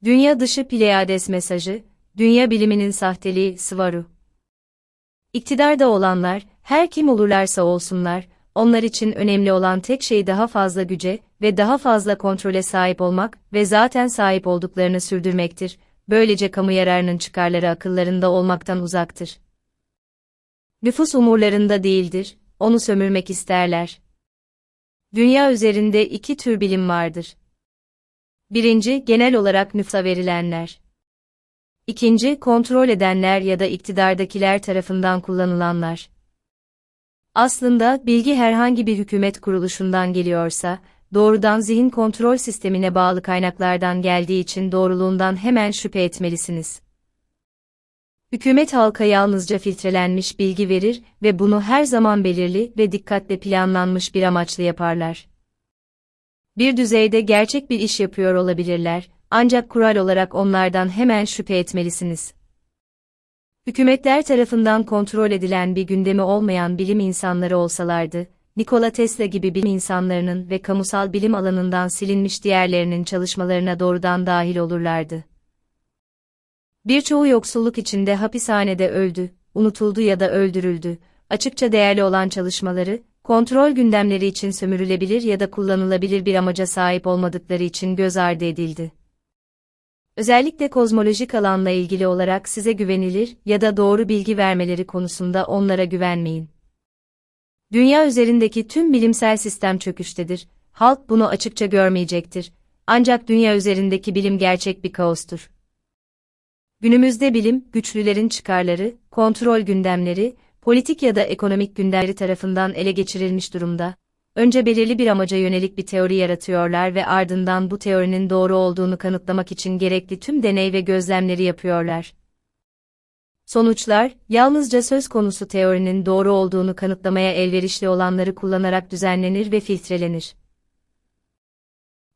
Dünya dışı Pleiades mesajı, dünya biliminin sahteliği Svaru. İktidarda olanlar, her kim olurlarsa olsunlar, onlar için önemli olan tek şey daha fazla güce ve daha fazla kontrole sahip olmak ve zaten sahip olduklarını sürdürmektir. Böylece kamu yararının çıkarları akıllarında olmaktan uzaktır. Nüfus umurlarında değildir, onu sömürmek isterler. Dünya üzerinde iki tür bilim vardır. Birinci, genel olarak nüfusa verilenler. İkinci, kontrol edenler ya da iktidardakiler tarafından kullanılanlar. Aslında, bilgi herhangi bir hükümet kuruluşundan geliyorsa, doğrudan zihin kontrol sistemine bağlı kaynaklardan geldiği için doğruluğundan hemen şüphe etmelisiniz. Hükümet halka yalnızca filtrelenmiş bilgi verir ve bunu her zaman belirli ve dikkatle planlanmış bir amaçla yaparlar. Bir düzeyde gerçek bir iş yapıyor olabilirler, ancak kural olarak onlardan hemen şüphe etmelisiniz. Hükümetler tarafından kontrol edilen bir gündemi olmayan bilim insanları olsalardı, Nikola Tesla gibi bilim insanlarının ve kamusal bilim alanından silinmiş diğerlerinin çalışmalarına doğrudan dahil olurlardı. Birçoğu yoksulluk içinde hapishanede öldü, unutuldu ya da öldürüldü. Açıkça değerli olan çalışmaları, kontrol gündemleri için sömürülebilir ya da kullanılabilir bir amaca sahip olmadıkları için göz ardı edildi. Özellikle kozmolojik alanla ilgili olarak size güvenilir ya da doğru bilgi vermeleri konusunda onlara güvenmeyin. Dünya üzerindeki tüm bilimsel sistem çöküştedir, halk bunu açıkça görmeyecektir. Ancak dünya üzerindeki bilim gerçek bir kaostur. Günümüzde bilim, güçlülerin çıkarları, kontrol gündemleri, politik ya da ekonomik gündemleri tarafından ele geçirilmiş durumda. Önce belirli bir amaca yönelik bir teori yaratıyorlar ve ardından bu teorinin doğru olduğunu kanıtlamak için gerekli tüm deney ve gözlemleri yapıyorlar. Sonuçlar, yalnızca söz konusu teorinin doğru olduğunu kanıtlamaya elverişli olanları kullanarak düzenlenir ve filtrelenir.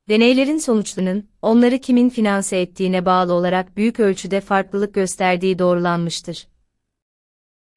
Deneylerin sonuçlarının, onları kimin finanse ettiğine bağlı olarak büyük ölçüde farklılık gösterdiği doğrulanmıştır.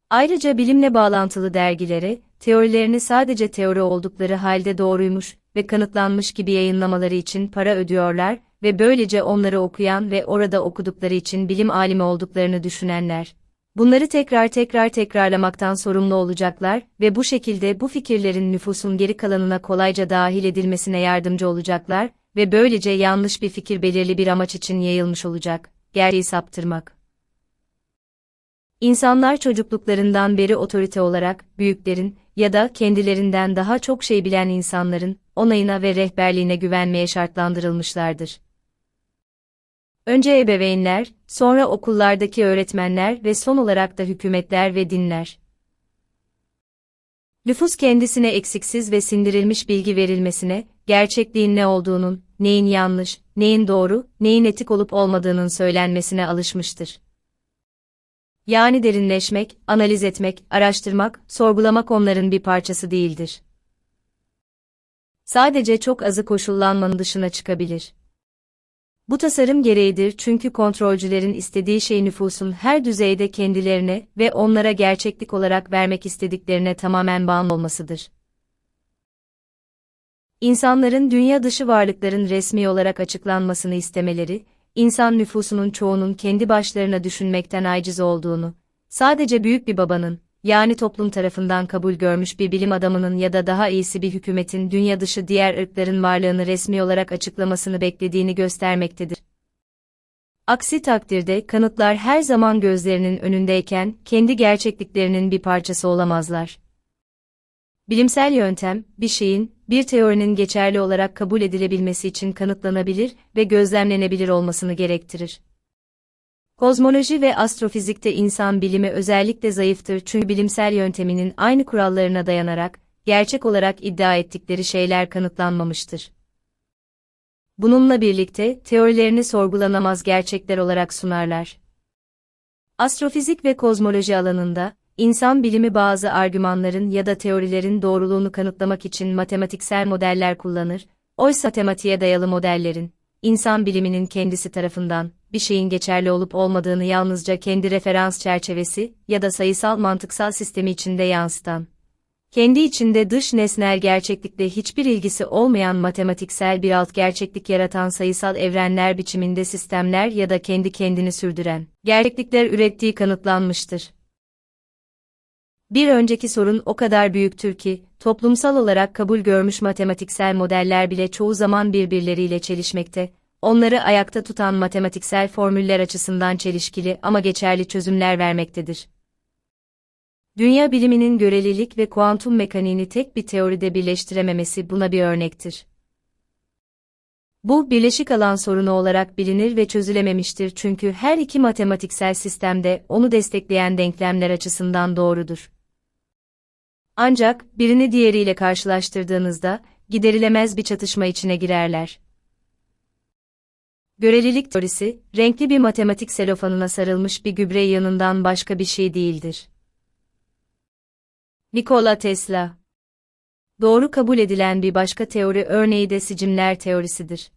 Ayrıca bilimle bağlantılı dergilere, teorilerini sadece teori oldukları halde doğruymuş ve kanıtlanmış gibi yayınlamaları için para ödüyorlar ve böylece onları okuyan ve orada okudukları için bilim alimi olduklarını düşünenler, bunları tekrarlamaktan sorumlu olacaklar ve bu şekilde bu fikirlerin nüfusun geri kalanına kolayca dahil edilmesine yardımcı olacaklar ve böylece yanlış bir fikir belirli bir amaç için yayılmış olacak, gerçeği saptırmak. İnsanlar çocukluklarından beri otorite olarak, büyüklerin ya da kendilerinden daha çok şey bilen insanların onayına ve rehberliğine güvenmeye şartlandırılmışlardır. Önce ebeveynler, sonra okullardaki öğretmenler ve son olarak da hükümetler ve dinler. Nüfus kendisine eksiksiz ve sindirilmiş bilgi verilmesine, gerçekliğin ne olduğunun, neyin yanlış, neyin doğru, neyin etik olup olmadığının söylenmesine alışmıştır. Yani derinleşmek, analiz etmek, araştırmak, sorgulamak onların bir parçası değildir. Sadece çok azı koşullanmanın dışına çıkabilir. Bu tasarım gereğidir çünkü kontrolcülerin istediği şey nüfusun her düzeyde kendilerine ve onlara gerçeklik olarak vermek istediklerine tamamen bağımlı olmasıdır. İnsanların dünya dışı varlıkların resmi olarak açıklanmasını istemeleri, insan nüfusunun çoğunun kendi başlarına düşünmekten aciz olduğunu, sadece büyük bir babanın, yani toplum tarafından kabul görmüş bir bilim adamının ya da daha iyisi bir hükümetin dünya dışı diğer ırkların varlığını resmi olarak açıklamasını beklediğini göstermektedir. Aksi takdirde kanıtlar her zaman gözlerinin önündeyken kendi gerçekliklerinin bir parçası olamazlar. Bilimsel yöntem, bir şeyin, bir teorinin geçerli olarak kabul edilebilmesi için kanıtlanabilir ve gözlemlenebilir olmasını gerektirir. Kozmoloji ve astrofizikte insan bilimi özellikle zayıftır çünkü bilimsel yönteminin aynı kurallarına dayanarak, gerçek olarak iddia ettikleri şeyler kanıtlanmamıştır. Bununla birlikte, teorilerini sorgulanamaz gerçekler olarak sunarlar. Astrofizik ve kozmoloji alanında, İnsan bilimi bazı argümanların ya da teorilerin doğruluğunu kanıtlamak için matematiksel modeller kullanır, oysa matematiğe dayalı modellerin, insan biliminin kendisi tarafından, bir şeyin geçerli olup olmadığını yalnızca kendi referans çerçevesi ya da sayısal mantıksal sistemi içinde yansıtan, Kendi içinde dış nesnel gerçeklikle hiçbir ilgisi olmayan matematiksel bir alt gerçeklik yaratan sayısal evrenler biçiminde sistemler ya da kendi kendini sürdüren gerçeklikler ürettiği kanıtlanmıştır. Bir önceki sorun o kadar büyüktür ki, toplumsal olarak kabul görmüş matematiksel modeller bile çoğu zaman birbirleriyle çelişmekte, onları ayakta tutan matematiksel formüller açısından çelişkili ama geçerli çözümler vermektedir. Dünya biliminin görelilik ve kuantum mekaniğini tek bir teoride birleştirememesi buna bir örnektir. Bu, birleşik alan sorunu olarak bilinir ve çözülememiştir çünkü her iki matematiksel sistemde onu destekleyen denklemler açısından doğrudur. Ancak, birini diğeriyle karşılaştırdığınızda, giderilemez bir çatışma içine girerler. Görelilik teorisi, renkli bir matematik selofanına sarılmış bir gübre yığınından başka bir şey değildir. Nikola Tesla. Doğru kabul edilen bir başka teori örneği de sicimler teorisidir.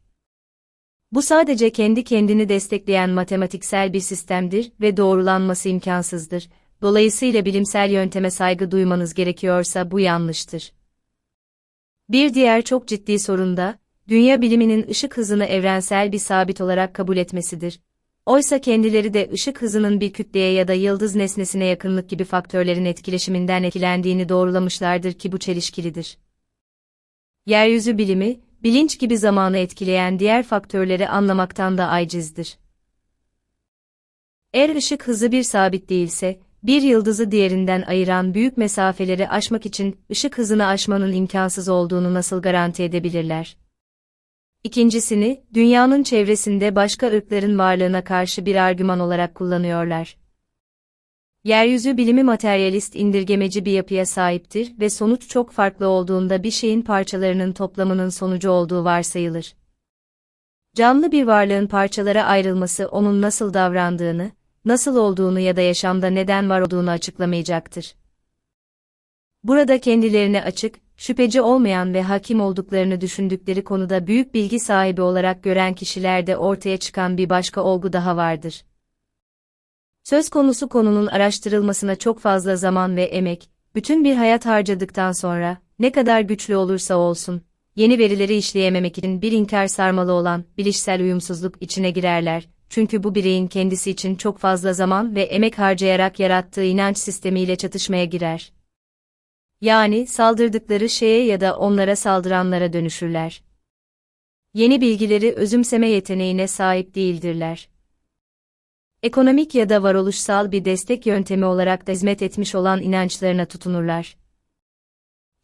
Bu sadece kendi kendini destekleyen matematiksel bir sistemdir ve doğrulanması imkansızdır. Dolayısıyla bilimsel yönteme saygı duymanız gerekiyorsa bu yanlıştır. Bir diğer çok ciddi sorun da, dünya biliminin ışık hızını evrensel bir sabit olarak kabul etmesidir. Oysa kendileri de ışık hızının bir kütleye ya da yıldız nesnesine yakınlık gibi faktörlerin etkileşiminden etkilendiğini doğrulamışlardır ki bu çelişkilidir. Yeryüzü bilimi, bilinç gibi zamanı etkileyen diğer faktörleri anlamaktan da acizdir. Eğer ışık hızı bir sabit değilse, bir yıldızı diğerinden ayıran büyük mesafeleri aşmak için ışık hızını aşmanın imkansız olduğunu nasıl garanti edebilirler? İkincisini, dünyanın çevresinde başka ırkların varlığına karşı bir argüman olarak kullanıyorlar. Yeryüzü bilimi materyalist indirgemeci bir yapıya sahiptir ve sonuç çok farklı olduğunda bir şeyin parçalarının toplamının sonucu olduğu varsayılır. Canlı bir varlığın parçalara ayrılması onun nasıl davrandığını, nasıl olduğunu ya da yaşamda neden var olduğunu açıklamayacaktır. Burada kendilerine açık, şüpheci olmayan ve hakim olduklarını düşündükleri konuda büyük bilgi sahibi olarak gören kişilerde ortaya çıkan bir başka olgu daha vardır. Söz konusu konunun araştırılmasına çok fazla zaman ve emek, bütün bir hayat harcadıktan sonra, ne kadar güçlü olursa olsun, yeni verileri işleyememek için bir inkar sarmalı olan bilişsel uyumsuzluk içine girerler, çünkü bu bireyin kendisi için çok fazla zaman ve emek harcayarak yarattığı inanç sistemiyle çatışmaya girer. Yani saldırdıkları şeye ya da onlara saldıranlara dönüşürler. Yeni bilgileri özümseme yeteneğine sahip değildirler. Ekonomik ya da varoluşsal bir destek yöntemi olarak da hizmet etmiş olan inançlarına tutunurlar.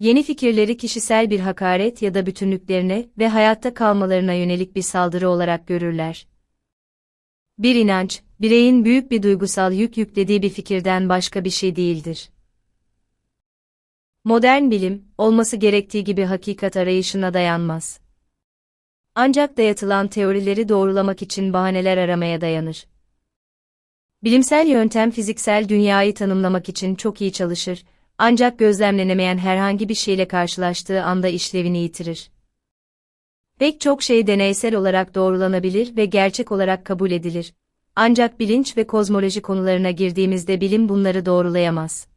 Yeni fikirleri kişisel bir hakaret ya da bütünlüklerine ve hayatta kalmalarına yönelik bir saldırı olarak görürler. Bir inanç, bireyin büyük bir duygusal yük yüklediği bir fikirden başka bir şey değildir. Modern bilim, olması gerektiği gibi hakikat arayışına dayanmaz. Ancak dayatılan teorileri doğrulamak için bahaneler aramaya dayanır. Bilimsel yöntem fiziksel dünyayı tanımlamak için çok iyi çalışır, ancak gözlemlenemeyen herhangi bir şeyle karşılaştığı anda işlevini yitirir. Pek çok şey deneysel olarak doğrulanabilir ve gerçek olarak kabul edilir. Ancak bilinç ve kozmoloji konularına girdiğimizde bilim bunları doğrulayamaz.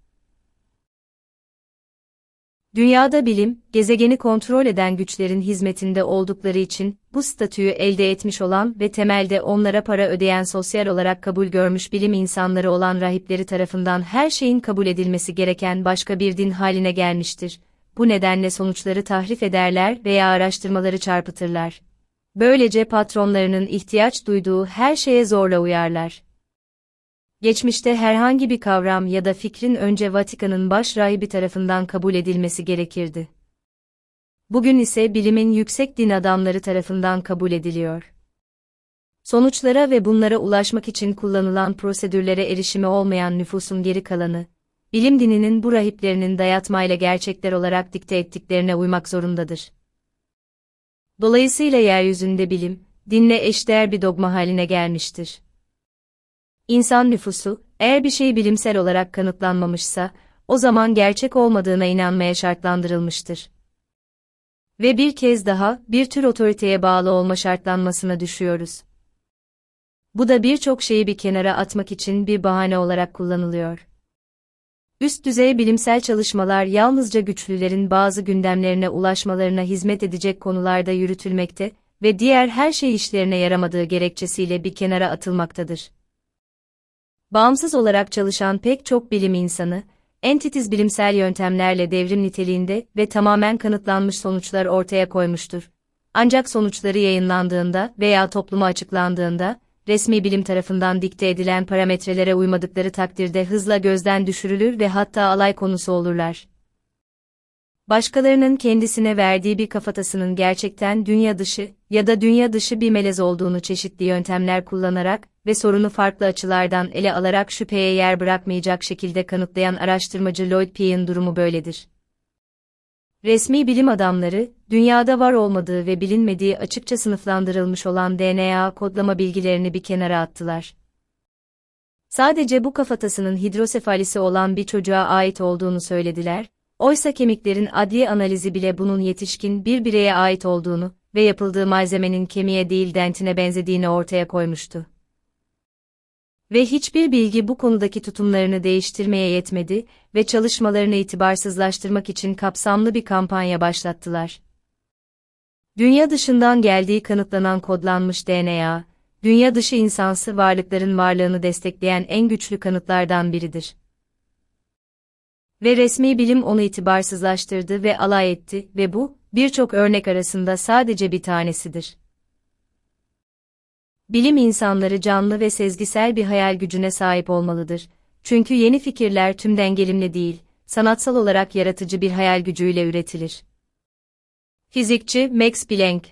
Dünyada bilim, gezegeni kontrol eden güçlerin hizmetinde oldukları için, bu statüyü elde etmiş olan ve temelde onlara para ödeyen sosyal olarak kabul görmüş bilim insanları olan rahipleri tarafından her şeyin kabul edilmesi gereken başka bir din haline gelmiştir. Bu nedenle sonuçları tahrif ederler veya araştırmaları çarpıtırlar. Böylece patronlarının ihtiyaç duyduğu her şeye zorla uyarlar. Geçmişte herhangi bir kavram ya da fikrin önce Vatikan'ın baş rahibi tarafından kabul edilmesi gerekirdi. Bugün ise bilimin yüksek din adamları tarafından kabul ediliyor. Sonuçlara ve bunlara ulaşmak için kullanılan prosedürlere erişimi olmayan nüfusun geri kalanı, bilim dininin bu rahiplerinin dayatmayla gerçekler olarak dikte ettiklerine uymak zorundadır. Dolayısıyla yeryüzünde bilim, dinle eşdeğer bir dogma haline gelmiştir. İnsan nüfusu, eğer bir şey bilimsel olarak kanıtlanmamışsa, o zaman gerçek olmadığına inanmaya şartlandırılmıştır. Ve bir kez daha, bir tür otoriteye bağlı olma şartlanmasına düşüyoruz. Bu da birçok şeyi bir kenara atmak için bir bahane olarak kullanılıyor. Üst düzey bilimsel çalışmalar yalnızca güçlülerin bazı gündemlerine ulaşmalarına hizmet edecek konularda yürütülmekte ve diğer her şey işlerine yaramadığı gerekçesiyle bir kenara atılmaktadır. Bağımsız olarak çalışan pek çok bilim insanı, en titiz bilimsel yöntemlerle devrim niteliğinde ve tamamen kanıtlanmış sonuçlar ortaya koymuştur. Ancak sonuçları yayınlandığında veya topluma açıklandığında, resmi bilim tarafından dikte edilen parametrelere uymadıkları takdirde hızla gözden düşürülür ve hatta alay konusu olurlar. Başkalarının kendisine verdiği bir kafatasının gerçekten dünya dışı ya da dünya dışı bir melez olduğunu çeşitli yöntemler kullanarak ve sorunu farklı açılardan ele alarak şüpheye yer bırakmayacak şekilde kanıtlayan araştırmacı Lloyd Piaget'in durumu böyledir. Resmi bilim adamları, dünyada var olmadığı ve bilinmediği açıkça sınıflandırılmış olan DNA kodlama bilgilerini bir kenara attılar. Sadece bu kafatasının hidrosefalisi olan bir çocuğa ait olduğunu söylediler, oysa kemiklerin adli analizi bile bunun yetişkin bir bireye ait olduğunu ve yapıldığı malzemenin kemiğe değil dentine benzediğini ortaya koymuştu. Ve hiçbir bilgi bu konudaki tutumlarını değiştirmeye yetmedi ve çalışmalarını itibarsızlaştırmak için kapsamlı bir kampanya başlattılar. Dünya dışından geldiği kanıtlanan kodlanmış DNA, dünya dışı insansı varlıkların varlığını destekleyen en güçlü kanıtlardan biridir. Ve resmi bilim onu itibarsızlaştırdı ve alay etti ve bu, birçok örnek arasında sadece bir tanesidir. Bilim insanları canlı ve sezgisel bir hayal gücüne sahip olmalıdır. Çünkü yeni fikirler tüm dengelimle değil, sanatsal olarak yaratıcı bir hayal gücüyle üretilir. Fizikçi Max Planck.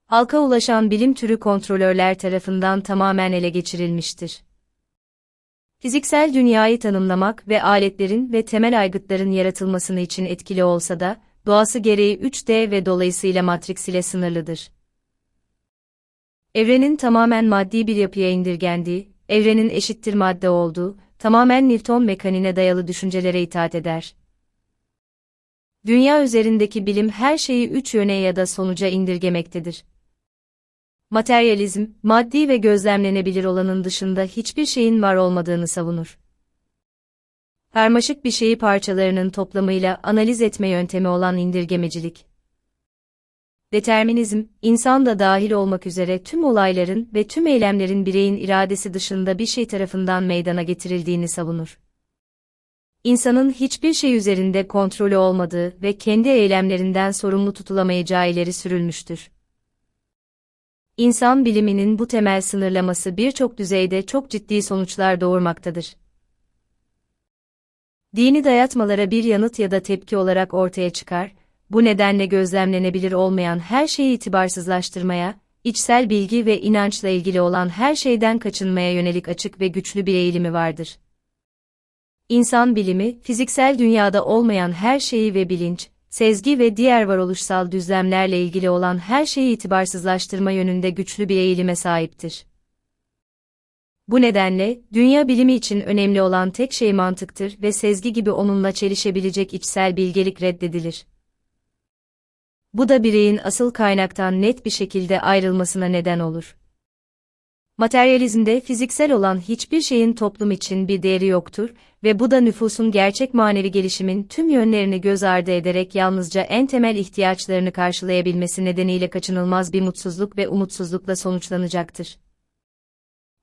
Halka ulaşan bilim türü kontrolörler tarafından tamamen ele geçirilmiştir. Fiziksel dünyayı tanımlamak ve aletlerin ve temel aygıtların yaratılmasını için etkili olsa da, doğası gereği 3D ve dolayısıyla matris ile sınırlıdır. Evrenin tamamen maddi bir yapıya indirgendiği, evrenin eşittir madde olduğu, tamamen Newton mekaniğine dayalı düşüncelere itaat eder. Dünya üzerindeki bilim her şeyi üç yöne ya da sonuca indirgemektedir. Materyalizm, maddi ve gözlemlenebilir olanın dışında hiçbir şeyin var olmadığını savunur. Karmaşık bir şeyi parçalarının toplamıyla analiz etme yöntemi olan indirgemecilik. Determinizm, insan da dahil olmak üzere tüm olayların ve tüm eylemlerin bireyin iradesi dışında bir şey tarafından meydana getirildiğini savunur. İnsanın hiçbir şey üzerinde kontrolü olmadığı ve kendi eylemlerinden sorumlu tutulamayacağı ileri sürülmüştür. İnsan biliminin bu temel sınırlaması birçok düzeyde çok ciddi sonuçlar doğurmaktadır. Dini dayatmalara bir yanıt ya da tepki olarak ortaya çıkar, bu nedenle gözlemlenebilir olmayan her şeyi itibarsızlaştırmaya, içsel bilgi ve inançla ilgili olan her şeyden kaçınmaya yönelik açık ve güçlü bir eğilimi vardır. İnsan bilimi, fiziksel dünyada olmayan her şeyi ve bilinç, sezgi ve diğer varoluşsal düzlemlerle ilgili olan her şeyi itibarsızlaştırma yönünde güçlü bir eğilime sahiptir. Bu nedenle, dünya bilimi için önemli olan tek şey mantıktır ve sezgi gibi onunla çelişebilecek içsel bilgelik reddedilir. Bu da bireyin asıl kaynaktan net bir şekilde ayrılmasına neden olur. Materyalizmde fiziksel olan hiçbir şeyin toplum için bir değeri yoktur ve bu da nüfusun gerçek manevi gelişimin tüm yönlerini göz ardı ederek yalnızca en temel ihtiyaçlarını karşılayabilmesi nedeniyle kaçınılmaz bir mutsuzluk ve umutsuzlukla sonuçlanacaktır.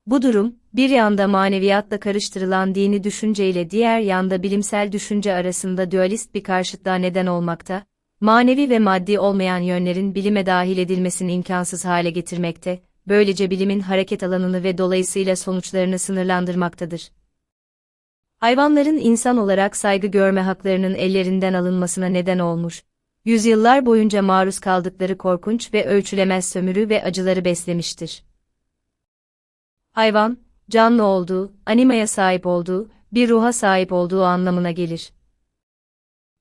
Bu durum, bir yanda maneviyatla karıştırılan dini düşünceyle diğer yanda bilimsel düşünce arasında dualist bir karşıtlığa neden olmakta, manevi ve maddi olmayan yönlerin bilime dahil edilmesini imkansız hale getirmekte, böylece bilimin hareket alanını ve dolayısıyla sonuçlarını sınırlandırmaktadır. Hayvanların insan olarak saygı görme haklarının ellerinden alınmasına neden olmuş, yüzyıllar boyunca maruz kaldıkları korkunç ve ölçülemez sömürü ve acıları beslemiştir. Hayvan, canlı olduğu, animaya sahip olduğu, bir ruha sahip olduğu anlamına gelir.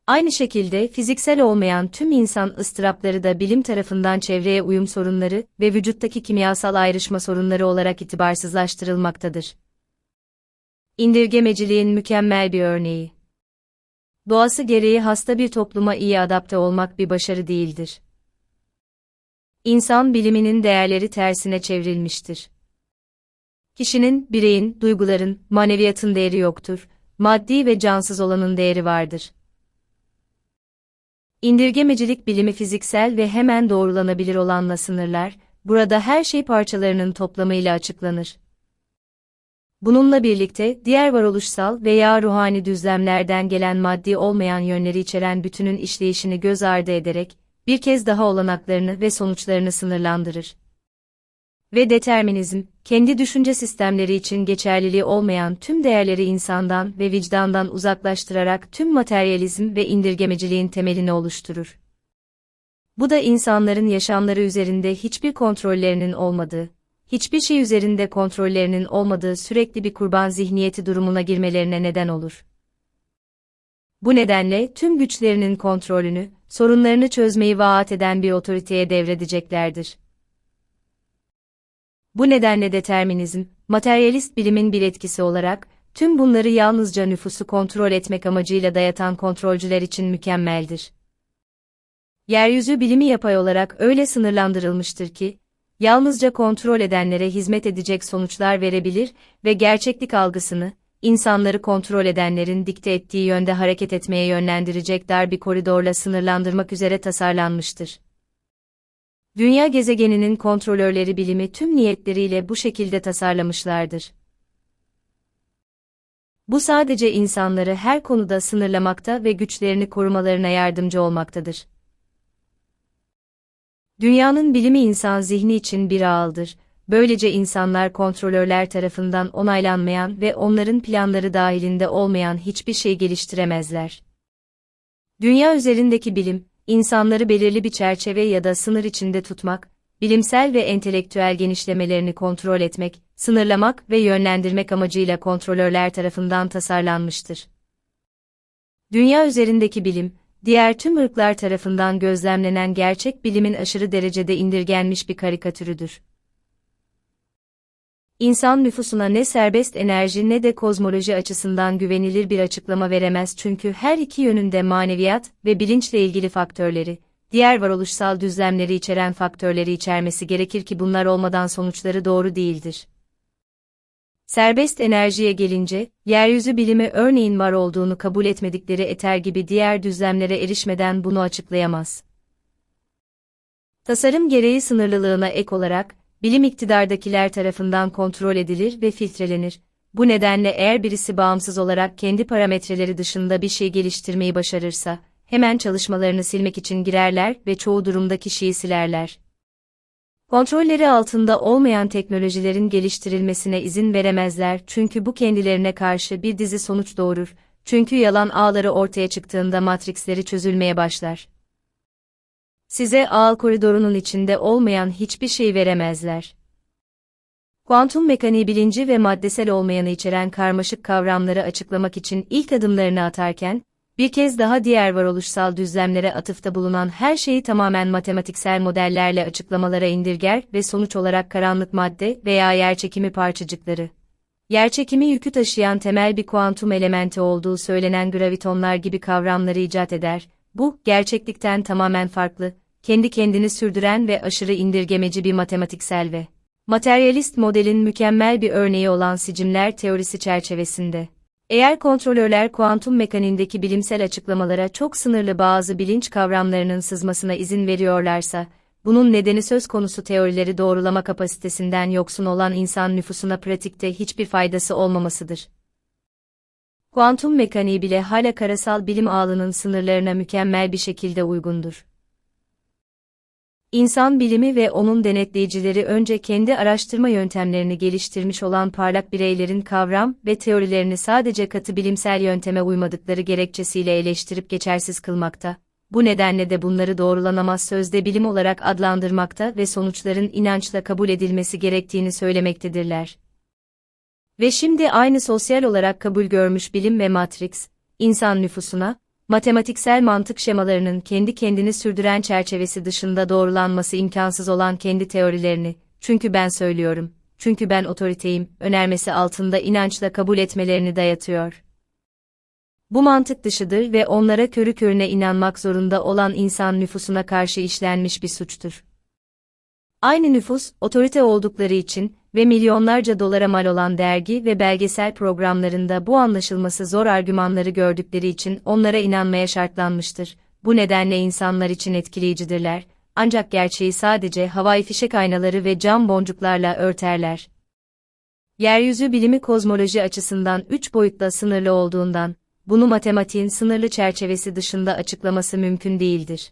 Aynı şekilde fiziksel olmayan tüm insan ıstırapları da bilim tarafından çevreye uyum sorunları ve vücuttaki kimyasal ayrışma sorunları olarak itibarsızlaştırılmaktadır. İndirgemeciliğin mükemmel bir örneği. Doğası gereği hasta bir topluma iyi adapte olmak bir başarı değildir. İnsan biliminin değerleri tersine çevrilmiştir. Kişinin, bireyin, duyguların, maneviyatın değeri yoktur. maddi ve cansız olanın değeri vardır. İndirgemecilik bilimi fiziksel ve hemen doğrulanabilir olanla sınırlar, burada her şey parçalarının toplamıyla açıklanır. Bununla birlikte, diğer varoluşsal veya ruhani düzlemlerden gelen maddi olmayan yönleri içeren bütünün işleyişini göz ardı ederek, bir kez daha olanaklarını ve sonuçlarını sınırlandırır. Ve determinizm, kendi düşünce sistemleri için geçerliliği olmayan tüm değerleri insandan ve vicdandan uzaklaştırarak tüm materyalizm ve indirgemeciliğin temelini oluşturur. Bu da insanların yaşamları üzerinde hiçbir kontrollerinin olmadığı, hiçbir şey üzerinde kontrollerinin olmadığı sürekli bir kurban zihniyeti durumuna girmelerine neden olur. Bu nedenle tüm güçlerinin kontrolünü, sorunlarını çözmeyi vaat eden bir otoriteye devredeceklerdir. Bu nedenle determinizm, materyalist bilimin bir etkisi olarak, tüm bunları yalnızca nüfusu kontrol etmek amacıyla dayatan kontrolcüler için mükemmeldir. Yeryüzü bilimi yapay olarak öyle sınırlandırılmıştır ki, yalnızca kontrol edenlere hizmet edecek sonuçlar verebilir ve gerçeklik algısını, insanları kontrol edenlerin dikte ettiği yönde hareket etmeye yönlendirecek dar bir koridorla sınırlandırmak üzere tasarlanmıştır. Dünya gezegeninin kontrolörleri bilimi tüm niyetleriyle bu şekilde tasarlamışlardır. Bu sadece insanları her konuda sınırlamakta ve güçlerini korumalarına yardımcı olmaktadır. Dünyanın bilimi insan zihni için bir ağıldır. Böylece insanlar kontrolörler tarafından onaylanmayan ve onların planları dahilinde olmayan hiçbir şey geliştiremezler. Dünya üzerindeki bilim, insanları belirli bir çerçeve ya da sınır içinde tutmak, bilimsel ve entelektüel genişlemelerini kontrol etmek, sınırlamak ve yönlendirmek amacıyla kontrolörler tarafından tasarlanmıştır. Dünya üzerindeki bilim, diğer tüm ırklar tarafından gözlemlenen gerçek bilimin aşırı derecede indirgenmiş bir karikatürüdür. İnsan nüfusuna ne serbest enerji ne de kozmoloji açısından güvenilir bir açıklama veremez çünkü her iki yönünde maneviyat ve bilinçle ilgili faktörleri, diğer varoluşsal düzlemleri içeren faktörleri içermesi gerekir ki bunlar olmadan sonuçları doğru değildir. Serbest enerjiye gelince, yeryüzü bilimi örneğin var olduğunu kabul etmedikleri eter gibi diğer düzlemlere erişmeden bunu açıklayamaz. Tasarım gereği sınırlılığına ek olarak, bilim iktidardakiler tarafından kontrol edilir ve filtrelenir. Bu nedenle eğer birisi bağımsız olarak kendi parametreleri dışında bir şey geliştirmeyi başarırsa, hemen çalışmalarını silmek için girerler ve çoğu durumda kişiyi silerler. Kontrolleri altında olmayan teknolojilerin geliştirilmesine izin veremezler çünkü bu kendilerine karşı bir dizi sonuç doğurur. Çünkü yalan ağları ortaya çıktığında matriksleri çözülmeye başlar. Size ağ koridorunun içinde olmayan hiçbir şey veremezler. Kuantum mekaniği bilinci ve maddesel olmayanı içeren karmaşık kavramları açıklamak için ilk adımlarını atarken, bir kez daha diğer varoluşsal düzlemlere atıfta bulunan her şeyi tamamen matematiksel modellerle açıklamalara indirger ve sonuç olarak karanlık madde veya yerçekimi parçacıkları, yerçekimi yükü taşıyan temel bir kuantum elementi olduğu söylenen gravitonlar gibi kavramları icat eder. Bu, gerçeklikten tamamen farklı, kendi kendini sürdüren ve aşırı indirgemeci bir matematiksel ve materyalist modelin mükemmel bir örneği olan sicimler teorisi çerçevesinde. Eğer kontrolörler kuantum mekaniğindeki bilimsel açıklamalara çok sınırlı bazı bilinç kavramlarının sızmasına izin veriyorlarsa, bunun nedeni söz konusu teorileri doğrulama kapasitesinden yoksun olan insan nüfusuna pratikte hiçbir faydası olmamasıdır. Kuantum mekaniği bile hala karasal bilim ağının sınırlarına mükemmel bir şekilde uygundur. İnsan bilimi ve onun denetleyicileri önce kendi araştırma yöntemlerini geliştirmiş olan parlak bireylerin kavram ve teorilerini sadece katı bilimsel yönteme uymadıkları gerekçesiyle eleştirip geçersiz kılmakta, bu nedenle de bunları doğrulanamaz sözde bilim olarak adlandırmakta ve sonuçların inançla kabul edilmesi gerektiğini söylemektedirler. Ve şimdi aynı sosyal olarak kabul görmüş bilim ve matrix, insan nüfusuna, matematiksel mantık şemalarının kendi kendini sürdüren çerçevesi dışında doğrulanması imkansız olan kendi teorilerini, çünkü ben söylüyorum, çünkü ben otoriteyim, önermesi altında inançla kabul etmelerini dayatıyor. Bu mantık dışıdır ve onlara körü körüne inanmak zorunda olan insan nüfusuna karşı işlenmiş bir suçtur. Aynı nüfus, otorite oldukları için ve milyonlarca dolara mal olan dergi ve belgesel programlarında bu anlaşılması zor argümanları gördükleri için onlara inanmaya şartlanmıştır. Bu nedenle insanlar için etkileyicidirler, ancak gerçeği sadece havai fişek aynaları ve cam boncuklarla örterler. Yeryüzü bilimi kozmoloji açısından 3 boyutla sınırlı olduğundan, bunu matematiğin sınırlı çerçevesi dışında açıklaması mümkün değildir.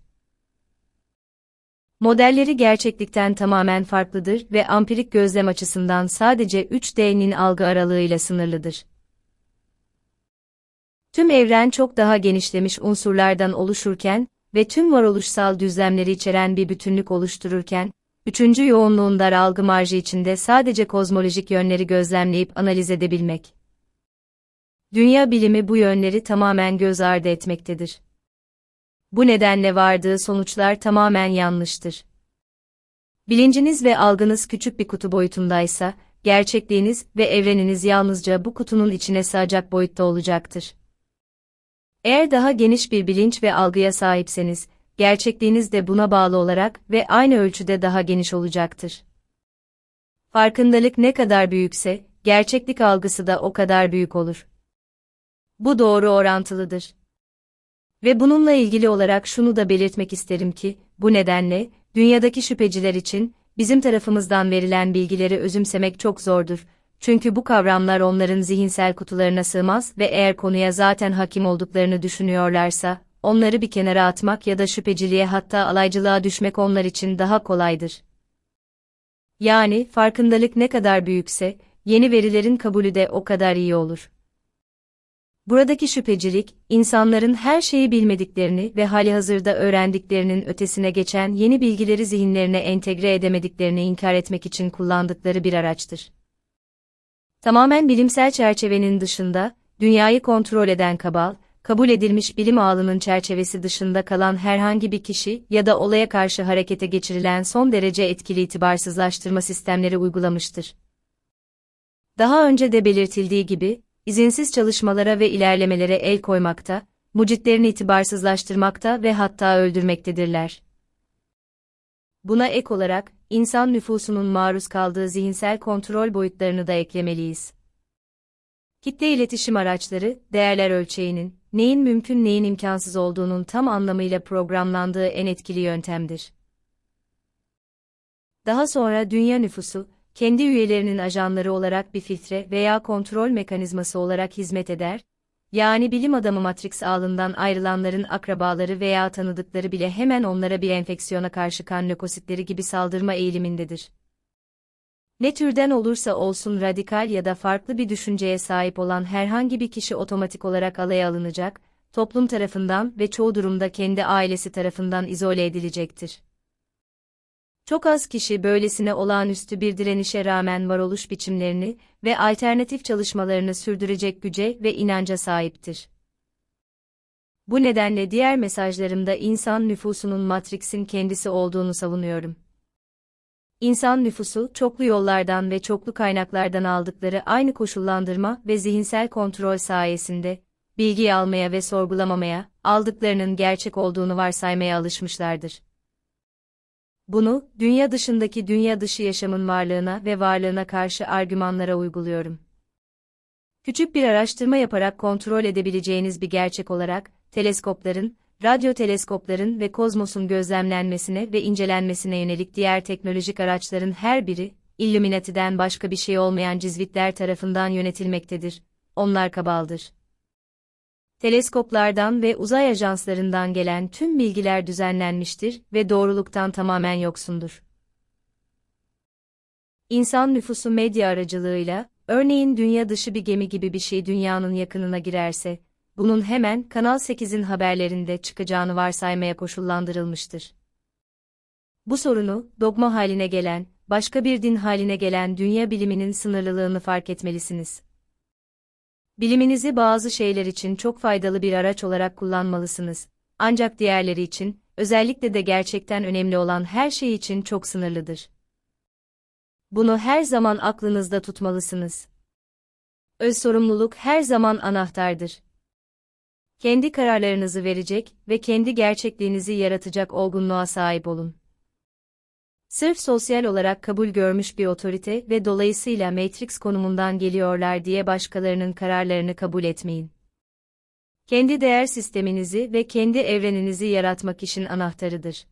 Modelleri gerçeklikten tamamen farklıdır ve ampirik gözlem açısından sadece 3D'nin algı aralığıyla sınırlıdır. Tüm evren çok daha genişlemiş unsurlardan oluşurken ve tüm varoluşsal düzlemleri içeren bir bütünlük oluştururken, üçüncü yoğunluğun dar algı marjı içinde sadece kozmolojik yönleri gözlemleyip analiz edebilmek. Dünya bilimi bu yönleri tamamen göz ardı etmektedir. Bu nedenle vardığı sonuçlar tamamen yanlıştır. Bilinciniz ve algınız küçük bir kutu boyutundaysa, gerçekliğiniz ve evreniniz yalnızca bu kutunun içine sığacak boyutta olacaktır. Eğer daha geniş bir bilinç ve algıya sahipseniz, gerçekliğiniz de buna bağlı olarak ve aynı ölçüde daha geniş olacaktır. Farkındalık ne kadar büyükse, gerçeklik algısı da o kadar büyük olur. Bu doğru orantılıdır. Ve bununla ilgili olarak şunu da belirtmek isterim ki, bu nedenle, dünyadaki şüpheciler için, bizim tarafımızdan verilen bilgileri özümsemek çok zordur. Çünkü bu kavramlar onların zihinsel kutularına sığmaz ve eğer konuya zaten hakim olduklarını düşünüyorlarsa, onları bir kenara atmak ya da şüpheciliğe hatta alaycılığa düşmek onlar için daha kolaydır. Yani, farkındalık ne kadar büyükse, yeni verilerin kabulü de o kadar iyi olur. Buradaki şüphecilik, insanların her şeyi bilmediklerini ve halihazırda öğrendiklerinin ötesine geçen yeni bilgileri zihinlerine entegre edemediklerini inkar etmek için kullandıkları bir araçtır. Tamamen bilimsel çerçevenin dışında, dünyayı kontrol eden kabal, kabul edilmiş bilim ağının çerçevesi dışında kalan herhangi bir kişi ya da olaya karşı harekete geçirilen son derece etkili itibarsızlaştırma sistemleri uygulamıştır. Daha önce de belirtildiği gibi, izinsiz çalışmalara ve ilerlemelere el koymakta, mucitlerini itibarsızlaştırmakta ve hatta öldürmektedirler. Buna ek olarak, insan nüfusunun maruz kaldığı zihinsel kontrol boyutlarını da eklemeliyiz. Kitle iletişim araçları, değerler ölçeğinin, neyin mümkün neyin imkansız olduğunun tam anlamıyla programlandığı en etkili yöntemdir. Daha sonra dünya nüfusu, kendi üyelerinin ajanları olarak bir filtre veya kontrol mekanizması olarak hizmet eder, yani bilim adamı Matrix ağından ayrılanların akrabaları veya tanıdıkları bile hemen onlara bir enfeksiyona karşı kan lökositleri gibi saldırma eğilimindedir. Ne türden olursa olsun radikal ya da farklı bir düşünceye sahip olan herhangi bir kişi otomatik olarak alaya alınacak, toplum tarafından ve çoğu durumda kendi ailesi tarafından izole edilecektir. Çok az kişi böylesine olağanüstü bir direnişe rağmen varoluş biçimlerini ve alternatif çalışmalarını sürdürecek güce ve inanca sahiptir. Bu nedenle diğer mesajlarımda insan nüfusunun Matrix'in kendisi olduğunu savunuyorum. İnsan nüfusu, çoklu yollardan ve çoklu kaynaklardan aldıkları aynı koşullandırma ve zihinsel kontrol sayesinde, bilgiyi almaya ve sorgulamamaya, aldıklarının gerçek olduğunu varsaymaya alışmışlardır. Bunu, dünya dışındaki dünya dışı yaşamın varlığına ve varlığına karşı argümanlara uyguluyorum. Küçük bir araştırma yaparak kontrol edebileceğiniz bir gerçek olarak, teleskopların, radyo teleskopların ve kozmosun gözlemlenmesine ve incelenmesine yönelik diğer teknolojik araçların her biri, Illuminati'den başka bir şey olmayan cizvitler tarafından yönetilmektedir. Onlar kabaldır. Teleskoplardan ve uzay ajanslarından gelen tüm bilgiler düzenlenmiştir ve doğruluktan tamamen yoksundur. İnsan nüfusu medya aracılığıyla, örneğin dünya dışı bir gemi gibi bir şey dünyanın yakınına girerse, bunun hemen Kanal 8'in haberlerinde çıkacağını varsaymaya koşullandırılmıştır. Bu sorunu, dogma haline gelen, başka bir din haline gelen dünya biliminin sınırlılığını fark etmelisiniz. Biliminizi bazı şeyler için çok faydalı bir araç olarak kullanmalısınız. Ancak diğerleri için, özellikle de gerçekten önemli olan her şey için çok sınırlıdır. Bunu her zaman aklınızda tutmalısınız. Öz sorumluluk her zaman anahtardır. Kendi kararlarınızı verecek ve kendi gerçekliğinizi yaratacak olgunluğa sahip olun. Sırf sosyal olarak kabul görmüş bir otorite ve dolayısıyla Matrix konumundan geliyorlar diye başkalarının kararlarını kabul etmeyin. Kendi değer sisteminizi ve kendi evreninizi yaratmak işin anahtarıdır.